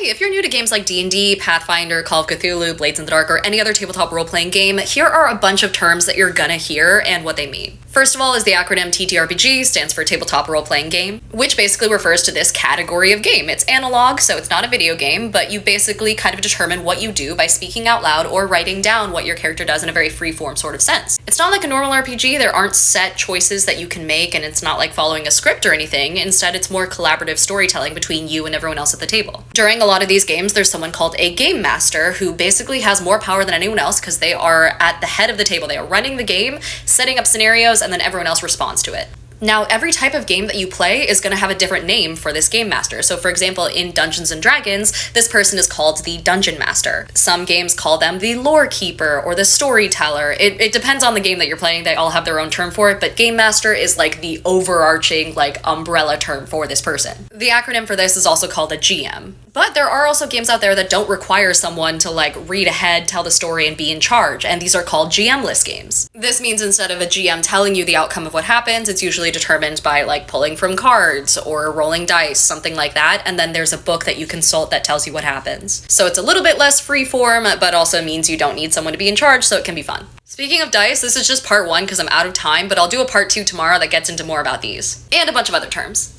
if you're new to games like D&D, Pathfinder, Call of Cthulhu, Blades in the Dark, or any other tabletop role-playing game, here are a bunch of terms that you're gonna hear and what they mean. First of all is the acronym TTRPG, stands for Tabletop Role-Playing Game, which basically refers to this category of game. It's analog, so it's not a video game, but you basically kind of determine what you do by speaking out loud or writing down what your character does in a very free-form sort of sense. It's not like a normal RPG, there aren't set choices that you can make, and it's not like following a script or anything. Instead, it's more collaborative storytelling between you and everyone else at the table. During a lot of these games, there's someone called a game master who basically has more power than anyone else because they are at the head of the table. They are running the game, setting up scenarios, and then everyone else responds to it. Now, every type of game that you play is going to have a different name for this game master. So for example, in Dungeons & Dragons, this person is called the Dungeon Master. Some games call them the Lore Keeper or the Storyteller. It depends on the game that you're playing. They all have their own term for it, but Game Master is like the overarching, like, umbrella term for this person. The acronym for this is also called a GM. But there are also games out there that don't require someone to like read ahead, tell the story, and be in charge, and these are called GMless games. This means instead of a GM telling you the outcome of what happens, it's usually determined by like pulling from cards or rolling dice, something like that, and then there's a book that you consult that tells you what happens. So it's a little bit less freeform, but also means you don't need someone to be in charge, so it can be fun. Speaking of dice, this is just part 1 because I'm out of time, but I'll do a part 2 tomorrow that gets into more about these, and a bunch of other terms.